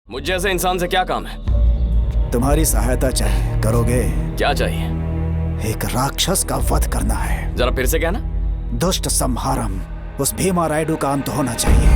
मुझ जैसे इंसान से क्या काम है? तुम्हारी सहायता चाहिए, करोगे? क्या चाहिए? एक राक्षस का वध करना है। जरा फिर से कहना। दुष्ट संहारम, उस भीमा रायडू का अंत होना चाहिए।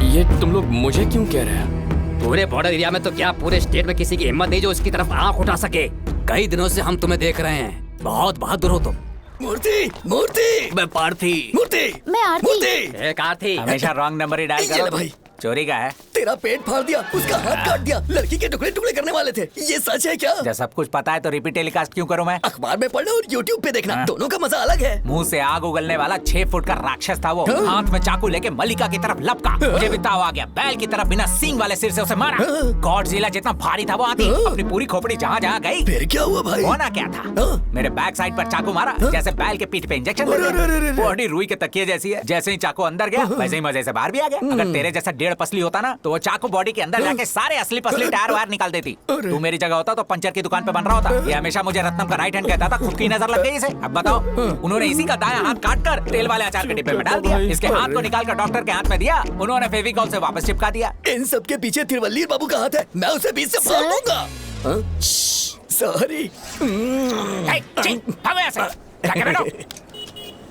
ये तुम लोग मुझे क्यों कह रहे हैं? पूरे बॉर्डर एरिया में तो क्या पूरे स्टेट में किसी की हिम्मत नहीं जो उसकी तरफ आंख उठा सके। कई दिनों से हम तुम्हें देख रहे हैं, बहुत बहादुर हो तुम। मूर्ति, मूर्ति, मैं पार्थी। मूर्ति, मैं आरती। मूर्ति, एक आरती। हमेशा रॉन्ग नंबर ही डायल करो भाई। चोरी का है। तेरा पेट फाड़ दिया, उसका हाथ काट दिया, लड़की के टुकड़े टुकड़े करने वाले थे। ये सच है क्या? जब सब कुछ पता है तो रिपीट टेलीकास्ट क्यों करूं मैं? अखबार में पढ़ना और यूट्यूब पे देखना, दोनों का मजा अलग है। मुंह से आग उगलने वाला 6 फुट का राक्षस था वो। हाथ में चाकू लेके मलिका की तरफ लपका। मुझे भी ताव आ गया, बैल की तरफ बिना सींग वाले सिर से उसे मारा। गॉडजिला जितना भारी था वो हाथी। अपनी पूरी खोपड़ी जहाँ जहाँ गई। फिर क्या हुआ भाई? होना क्या था, मेरे बैक साइड पर चाकू मारा, जैसे बैल के पीठ पे इंजेक्शन देते। बॉडी रुई के तकिए जैसी है, जैसे ही चाकू अंदर गया वैसे ही मजे से बाहर भी आ गया। अगर तेरे जैसा 1.5 पसली होता ना तो वो चाकू बॉडी के अंदर जाके सारे असली पसली टायर वायर निकाल देती। तू मेरी जगह होता तो पंचर की दुकान पे बन रहा होता। ये हमेशा मुझे रत्नम का राइट हैंड कहता था, खुद की नजर लग गई इसे। अब बताओ, उन्होंने इसी का दायां हाथ काट कर तेल वाले अचार के डिब्बे में डाल दिया। इसके हाथ को निकाल कर डॉक्टर के हाथ में दिया, उन्होंने फेविकॉल से वापस चिपका दिया। इन सब के पीछे तिरुवल्लीर बाबू का हाथ है, मैं उसे बीच से फाड़ दूंगा। सॉरी।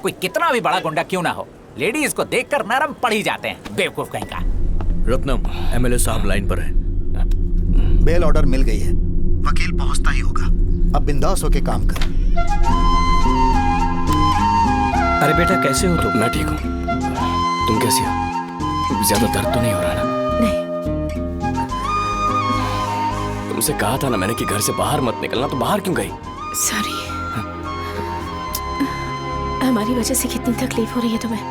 कोई कितना भी बड़ा गुंडा क्यों ना हो, लेडीज को देखकर नरम पड़ ही जाते हैं, बेवकूफ कहीं का। रत्नम, एमएलए साहब लाइन पर है। बेल ऑर्डर मिल गई है, वकील पहुंचता ही होगा। अब बिंदास होके काम कर। अरे बेटा, कैसे हो तुम? मैं ठीक हूँ, तुम कैसी हो? ज्यादा दर्द तो नहीं हो रहा ना? नहीं। तुमसे कहा था ना मैंने कि घर से बाहर मत निकलना, तो बाहर क्यों गई? सॉरी। हमारी वजह से कितनी तकलीफ हो रही है तुम्हें।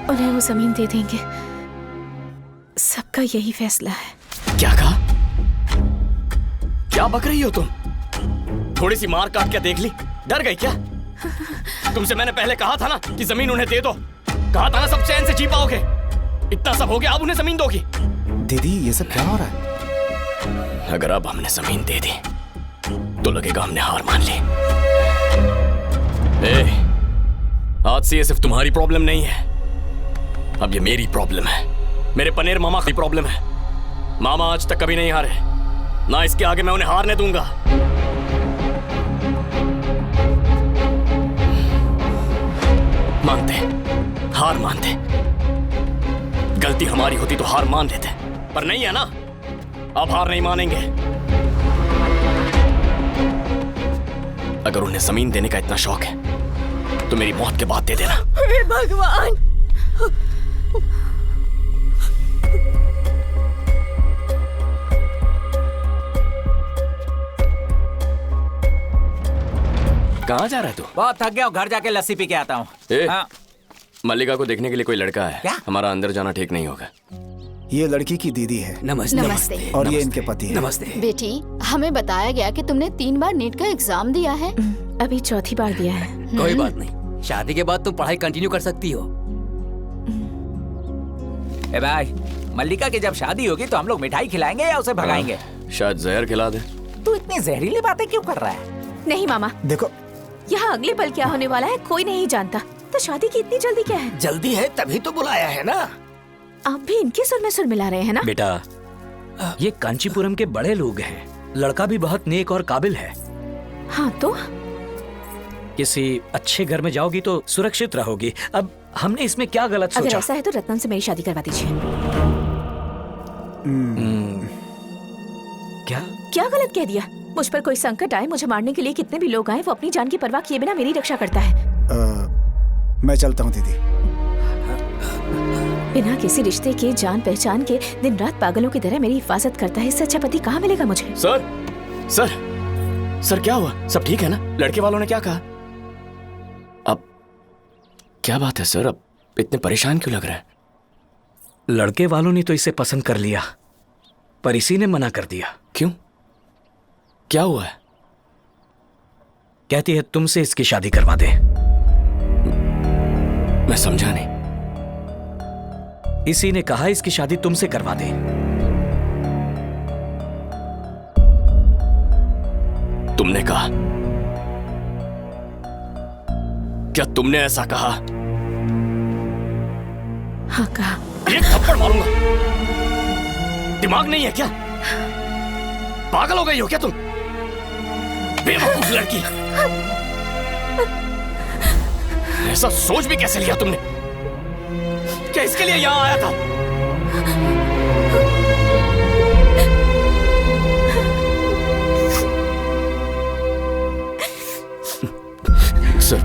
उन्हें वो जमीन दे देंगे, सबका यही फैसला है। क्या कहा? क्या बक रही हो तुम? थोड़ी सी मार काट के देख ली, डर गई क्या? तुमसे मैंने पहले कहा था ना कि जमीन उन्हें दे दो। कहा था ना सब चैन से जी पाओगे। इतना सब हो गया, अब उन्हें जमीन दोगी? दीदी, ये सब क्या हो रहा है? अगर अब हमने जमीन दे दी तो लगेगा हमने हार मान ली। आज से ये सिर्फ तुम्हारी प्रॉब्लम नहीं है, अब ये मेरी प्रॉब्लम है, मेरे पनेर मामा की प्रॉब्लम है। मामा आज तक कभी नहीं हारे, ना इसके आगे मैं उन्हें हारने दूंगा। मानते, हार मानते। गलती हमारी होती तो हार मान लेते, पर नहीं है ना, अब हार नहीं मानेंगे। अगर उन्हें जमीन देने का इतना शौक है तो मेरी मौत के बाद दे देना। हे भगवान! कहाँ जा रहा है तू? बहुत थक गया हूँ, घर जाके लस्सी पी के आता हूँ। मल्लिका को देखने के लिए कोई लड़का है क्या? हमारा अंदर जाना ठीक नहीं होगा। ये लड़की की दीदी है। नमस्ते। नमस्ते। और ये इनके पति है। नमस्ते। बेटी, हमें बताया गया कि तुमने 3 बार नीट का एग्जाम दिया है। अभी चौथी बार दिया है। कोई बात नहीं, शादी के बाद तुम पढ़ाई कंटिन्यू कर सकती हो। ए भाई, मल्लिका की जब शादी होगी तो हम लोग मिठाई खिलाएंगे या उसे भगाएंगे? शायद जहर खिला दे। तू इतनी जहरीली बातें क्यों कर रहा है? नहीं मामा, देखो, यहाँ अगले पल क्या होने वाला है कोई नहीं जानता, तो शादी की इतनी जल्दी क्या है? जल्दी है तभी तो बुलाया है ना। आप भी इनके सुर में सुर मिला रहे हैं ना? बेटा, ये कांचीपुरम के बड़े लोग हैं, लड़का भी बहुत नेक और काबिल है। हाँ तो? किसी अच्छे घर में जाओगी तो सुरक्षित रहोगी। अब हमने इसमें क्या गलत अगर सोचा? ऐसा है तो रत्नम से मेरी शादी करवा दीजिए। क्या गलत कह दिया? मुझ पर कोई संकट आए, मुझे मारने के लिए कितने भी लोग आए, वो अपनी जान की परवाह किए बिना मेरी रक्षा करता है। मैं चलता हूँ दीदी। बिना किसी रिश्ते के, जान पहचान के दिन रात पागलों की तरह मेरी हिफाजत करता है। इससे अच्छा पति कहाँ मिलेगा मुझे? सर क्या हुआ? सब ठीक है ना? लड़के वालों ने क्या कहा? अब क्या बात है सर, अब इतने परेशान क्यों लग रहे हैं? लड़के वालों ने तो इसे पसंद कर लिया, पर इसी ने मना कर दिया। क्यों? क्या हुआ है? कहती है तुमसे इसकी शादी करवा दे। मैं समझा नहीं। इसी ने कहा इसकी शादी तुमसे करवा दे। तुमने कहा? क्या तुमने ऐसा कहा? हाँ कहा। एक थप्पड़ मारूंगा। दिमाग नहीं है क्या? पागल हो गई हो क्या तुम? बेवकूफ लड़की, ऐसा सोच भी कैसे लिया तुमने? क्या इसके लिए यहां आया था? सर,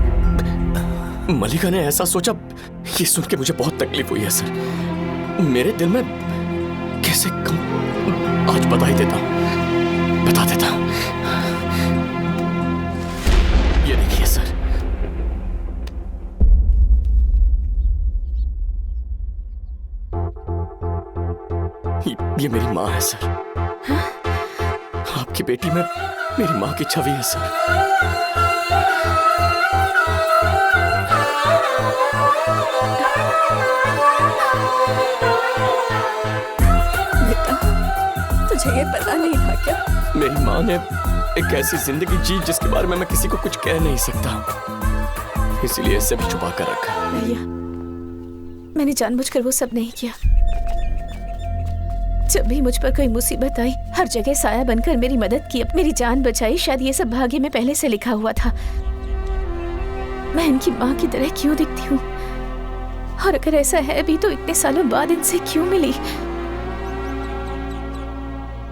मलिका ने ऐसा सोचा, ये सुन के मुझे बहुत तकलीफ हुई है सर। मेरे दिल में कैसे कम, आज बता ही देता, बता देता। ये देखिए सर, ये मेरी माँ है सर। आपकी बेटी में मेरी माँ की छवि है सर। बेटा, तुझे ये पता नहीं था क्या? मेरी माँ ने एक ऐसी जिंदगी जी जिसके बारे में मैं किसी को कुछ कह नहीं सकता, इसलिए इसे भी छुपा कर रखा। भैया, मैंने जानबूझकर वो सब नहीं किया। जब भी मुझ पर कोई मुसीबत आई, हर जगह साया बनकर मेरी मदद की, मेरी जान बचाई। शायद ये सब भाग्य में पहले से लिखा हुआ था। मैं इनकी माँ की तरह क्यों दिखती हूँ? और अगर ऐसा है भी तो इतने सालों बाद इनसे क्यों मिली?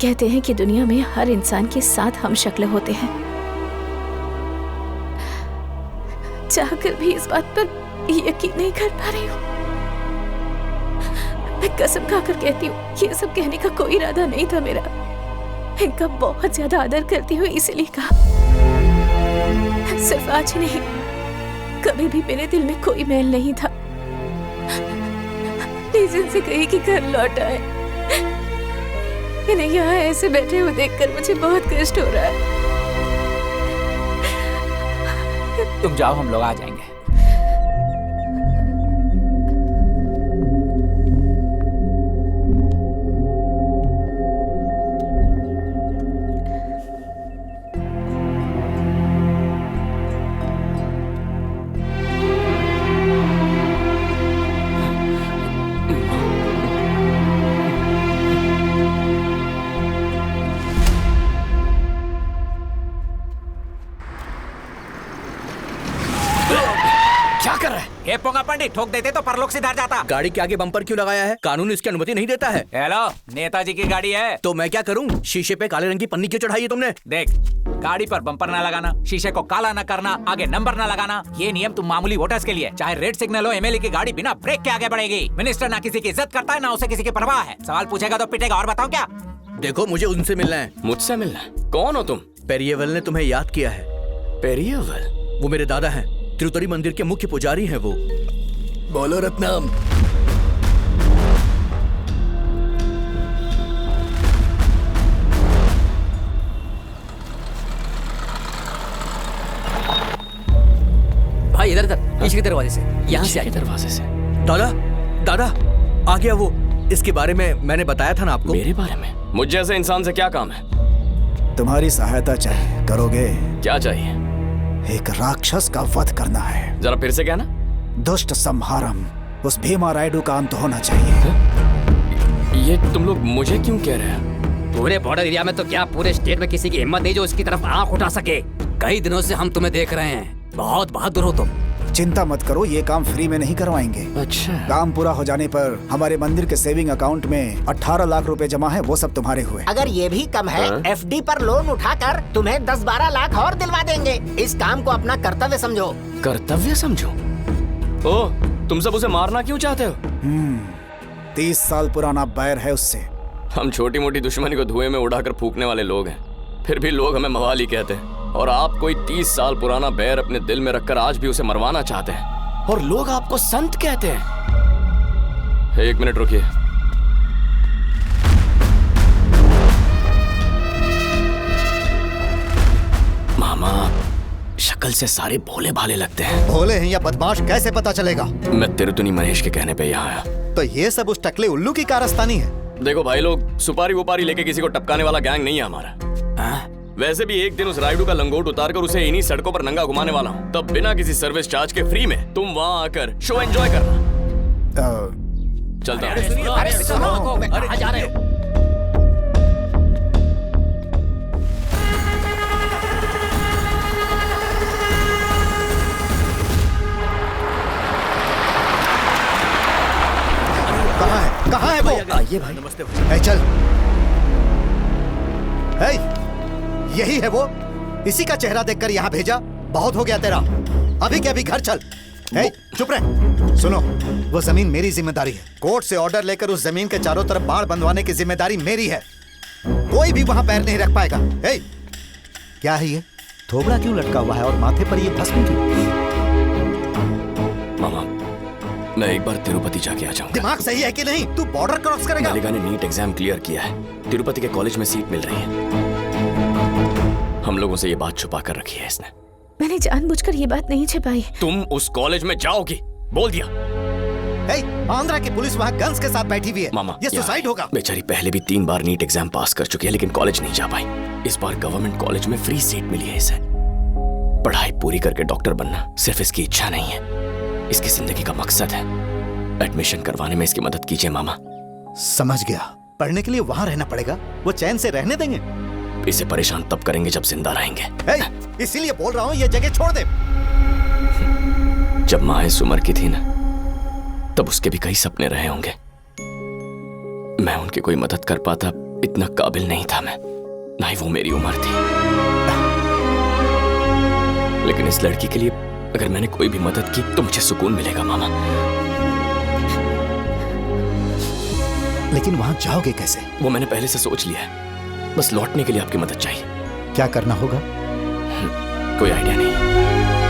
कहते हैं कि दुनिया में हर इंसान के साथ हम शक्ल होते हैं। चाहकर भी इस बात पर यकीन नहीं कर पा रही हूँ। मैं कसम खाकर कहती हूँ, ये सब कहने का कोई इरादा नहीं था मेरा। इनका बहुत ज्यादा आदर करती हूँ, इसलिए कहा। सिर्फ आज ही नहीं, कभी भी मेरे दिल में कोई मैल नहीं था। प्लीज इनसे कहिए कि घर लौट आए। इन्हें यहाँ ऐसे बैठे हुए देखकर मुझे बहुत कष्ट हो रहा है। तुम जाओ, हम लोग आ जाएंगे। क्या कर रहा है? ये पोंगा पंडित, ठोक देते तो परलोक सिधार जाता। गाड़ी के आगे बम्पर क्यों लगाया है? कानून इसकी अनुमति नहीं देता है। हेलो, नेताजी की गाड़ी है। तो मैं क्या करूं? शीशे पे काले रंग की पन्नी क्यों चढ़ाई है तुमने? देख, गाड़ी पर बम्पर ना लगाना, शीशे को काला ना करना, आगे नंबर ना लगाना, ये नियम तुम मामूली वोटर्स के लिए। चाहे रेड सिग्नल हो, एमएलए की गाड़ी बिना ब्रेक के आगे बढ़ेगी। मिनिस्टर ना किसी की इज्जत करता है, ना उसे किसी की परवाह है। सवाल पूछेगा तो पिटेगा। और बताओ क्या? देखो, मुझे उनसे मिलना है। मुझसे मिलना? कौन हो तुम? पेरियवल ने तुम्हें याद किया है। पेरियवल? वो मेरे दादा हैं, तिरुतरी मंदिर के मुख्य पुजारी हैं वो। बोलो रत्नम। भाई इधर इधर, पीछे के दरवाजे से, यहाँ से आगे। दरवाजे से? दादा, दादा, आ गया वो। इसके बारे में मैंने बताया था ना आपको। मेरे बारे में? मुझ जैसे इंसान से क्या काम है? तुम्हारी सहायता चाहिए, करोगे? क्या चाहिए? एक राक्षस का वध करना है। जरा फिर से कहना। दुष्ट संहारम, उस भीमा रायडू का अंत होना चाहिए। ये तुम लोग मुझे क्यों कह रहे हैं? पूरे बॉर्डर एरिया में तो क्या, पूरे स्टेट में किसी की हिम्मत नहीं जो उसकी तरफ आंख उठा सके। कई दिनों से हम तुम्हें देख रहे हैं। बहुत बहादुर हो तुम। चिंता मत करो, ये काम फ्री में नहीं करवाएंगे। अच्छा। काम पूरा हो जाने पर हमारे मंदिर के सेविंग अकाउंट में 18 लाख रुपए जमा है, वो सब तुम्हारे हुए। अगर ये भी कम है, एफडी पर लोन उठाकर तुम्हें 10-12 लाख और दिलवा देंगे। इस काम को अपना कर्तव्य समझो। कर्तव्य समझो? ओह, तुम सब उसे मारना क्यों चाहते हो? 30 साल पुराना बैर है उससे। हम छोटी मोटी दुश्मनी को धुएं में उड़ाकर फूकने वाले लोग हैं, फिर भी लोग हमें मवाली कहते हैं। और आप कोई 30 साल पुराना बैर अपने दिल में रखकर आज भी उसे मरवाना चाहते हैं, और लोग आपको संत कहते हैं। 1 मिनट रुकिए। मामा, शक्ल से सारे भोले भाले लगते हैं। भोले हैं या बदमाश कैसे पता चलेगा? मैं तिरुतुनी महेश के कहने पे यहाँ आया। तो ये सब उस टकले उल्लू की कारस्तानी है। देखो भाई लोग, सुपारी वुपारी लेके किसी को टपकाने वाला गैंग नहीं है हमारा। वैसे भी एक दिन उस राइडू का लंगोट उतारकर उसे इन्हीं सड़कों पर नंगा घुमाने वाला हूँ, तब बिना किसी सर्विस चार्ज के फ्री में तुम वहाँ आकर शो एंजॉय करना। चलता हूँ। अरे सुनो, कहाँ जा रहे हो? कहाँ है वो? आइए भाई। नमस्ते भाई। ए, चल। ए, यही है वो? इसी का चेहरा देखकर यहाँ भेजा? बहुत हो गया तेरा। अभी के अभी घर चल। ए, चुप रह। सुनो, वो जमीन मेरी जिम्मेदारी है। कोर्ट से ऑर्डर लेकर उस जमीन के चारों तरफ बाड़ बंधवाने की जिम्मेदारी मेरी है। कोई भी वहां पैर नहीं रख पाएगा। ए, क्या है ये? थोबड़ा क्यों लटका हुआ है और माथे पर ये भस्म क्यों? मामा, मैं एक बार तिरुपति जाके आ जाऊंगा। दिमाग सही है कि नहीं? तू बॉर्डर क्रॉस करेगा? मालिका ने नीट एग्जाम क्लियर किया है, तिरुपति के कॉलेज में सीट मिल रही है। हम लोगों से ये बात छुपा कर रखी है इसने। मैंने जानबूझकर ये बात नहीं छिपाई। तुम उस कॉलेज में जाओगी, बोल दिया। आंध्रा की पुलिस वहाँ गन्स के साथ बैठी हुई है। मामा, ये सुसाइड होगा। बेचारी पहले भी 3 बार नीट एग्जाम पास कर चुकी है, लेकिन कॉलेज नहीं जा पाई। इस बार गवर्नमेंट कॉलेज में फ्री सीट मिली है इसे। पढ़ाई पूरी करके डॉक्टर बनना सिर्फ इसकी इच्छा नहीं है, इसकी जिंदगी का मकसद है। एडमिशन करवाने में इसकी मदद कीजिए मामा। समझ गया। पढ़ने के लिए वहाँ रहना पड़ेगा। वो चैन से रहने देंगे? इसे परेशान तब करेंगे जब जिंदा रहेंगे। इसीलिए बोल रहा हूँ ये जगह छोड़ दे। जब माँ इस उम्र की थी ना, तब उसके भी कई सपने रहे होंगे। मैं उनकी कोई मदद कर पाता, इतना काबिल नहीं था मैं, ना ही वो मेरी उम्र थी। लेकिन इस लड़की के लिए अगर मैंने कोई भी मदद की तो मुझे सुकून मिलेगा मामा। लेकिन वहां जाओगे कैसे? वो मैंने पहले से सोच लिया है। बस लौटने के लिए आपकी मदद चाहिए। क्या करना होगा? कोई आइडिया नहीं।